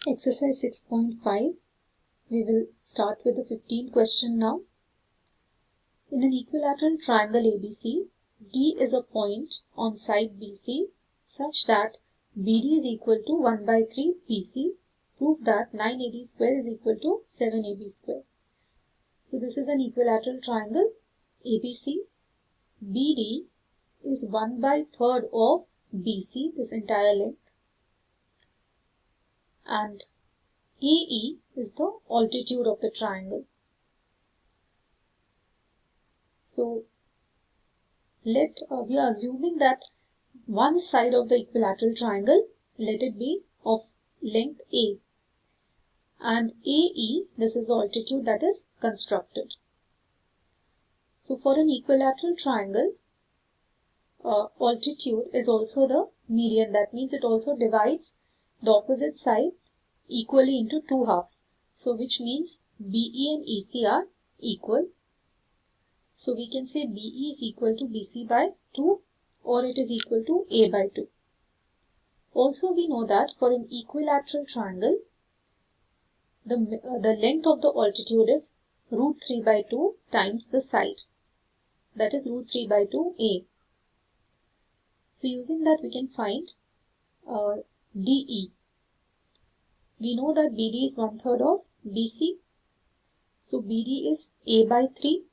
Exercise 6.5. We will start with the 15th question now. In an equilateral triangle ABC, D is a point on side BC such that BD is equal to 1 by 3 BC. Prove that 9AB square is equal to 7AB square. So this is an equilateral triangle ABC. BD is 1 by 3rd of BC, this entire length. And AE is the altitude of the triangle. So we are assuming that one side of the equilateral triangle, let it be of length A, and AE, this is the altitude that is constructed. So for an equilateral triangle, altitude is also the median. That means it also divides the opposite side equally into two halves. So which means BE and EC are equal. So we can say BE is equal to BC by 2, or it is equal to A by 2. Also we know that for an equilateral triangle, the length of the altitude is root 3 by 2 times the side. That is root 3 by 2A. So using that we can find DE. We know that BD is 1/3 of BC. So BD is A by 3.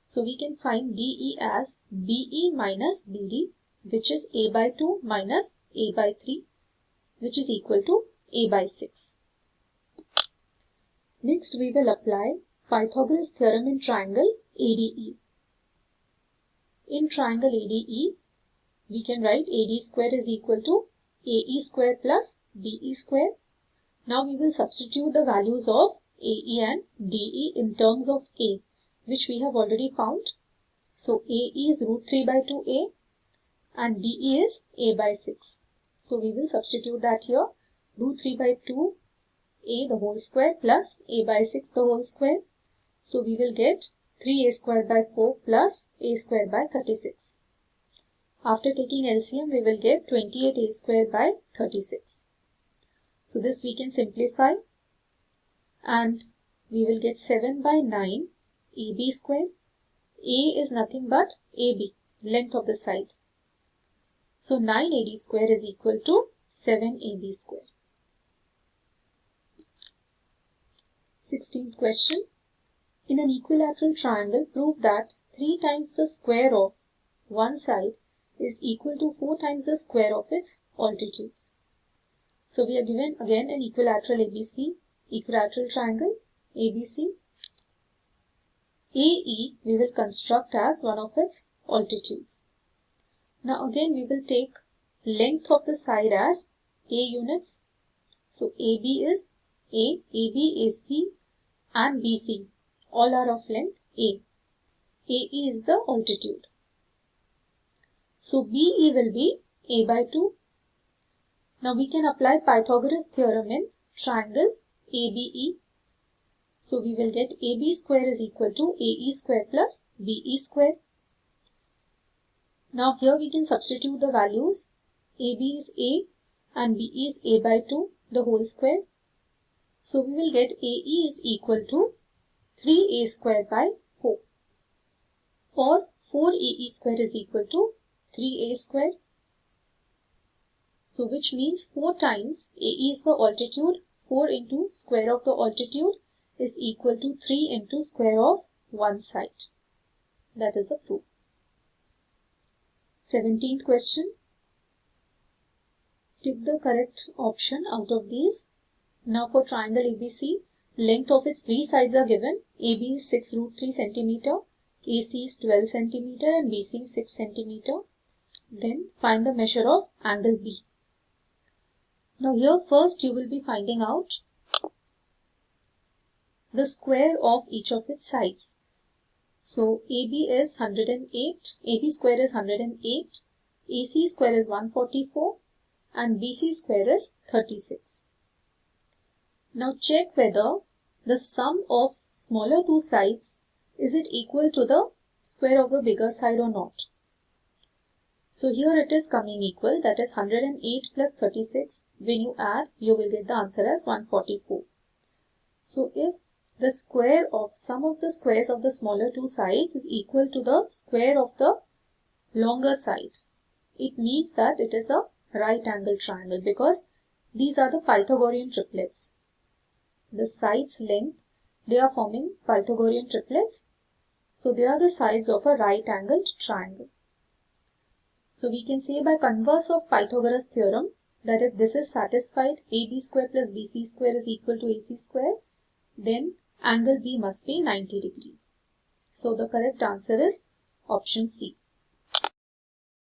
So we can find DE as BE minus BD, which is A by 2 minus A by 3, which is equal to A by 6. Next we will apply Pythagoras theorem in triangle ADE. In triangle ADE, we can write AD square is equal to AE square plus DE square. Now we will substitute the values of AE and DE in terms of A, which we have already found. So AE is root 3 by 2A and DE is A by 6. So we will substitute that here. Root 3 by 2A the whole square plus A by 6 the whole square. So we will get 3A square by 4 plus A square by 36. After taking LCM, we will get 28A square by 36. So this we can simplify and we will get 7 by 9 AB square. A is nothing but AB, length of the side. So 9AD square is equal to 7AB square. 16th question. In an equilateral triangle, prove that 3 times the square of one side is equal to 4 times the square of its altitudes. So we are given again an equilateral equilateral triangle ABC. AE we will construct as one of its altitudes. Now again we will take length of the side as A units. So AB is A, AB, AC and BC all are of length A. AE is the altitude. So BE will be A by 2. Now we can apply Pythagoras theorem in triangle ABE. So we will get AB square is equal to AE square plus BE square. Now here we can substitute the values. AB is A and BE is A by 2 the whole square. So we will get AE is equal to 3A square by 4, or 4AE square is equal to 3A square. So which means 4 times AE is the altitude, 4 into square of the altitude is equal to 3 into square of one side. That is the proof. 17th question. Tick the correct option out of these. Now for triangle ABC, length of its 3 sides are given. AB is 6 root 3 centimeter, AC is 12 centimeter and BC is 6 centimeter. Then find the measure of angle B. Now here first you will be finding out the square of each of its sides. So AB is 108, AB square is 108, AC square is 144 and BC square is 36. Now check whether the sum of smaller two sides is it equal to the square of the bigger side or not. So here it is coming equal, that is 108 plus 36. When you add, you will get the answer as 144. So if the square of sum of the squares of the smaller two sides is equal to the square of the longer side, it means that it is a right angle triangle, because these are the Pythagorean triplets. The sides length, they are forming Pythagorean triplets. So they are the sides of a right angled triangle. So we can say by converse of Pythagoras theorem that if this is satisfied, AB square plus BC square is equal to AC square, then angle B must be 90 degree. So the correct answer is option C.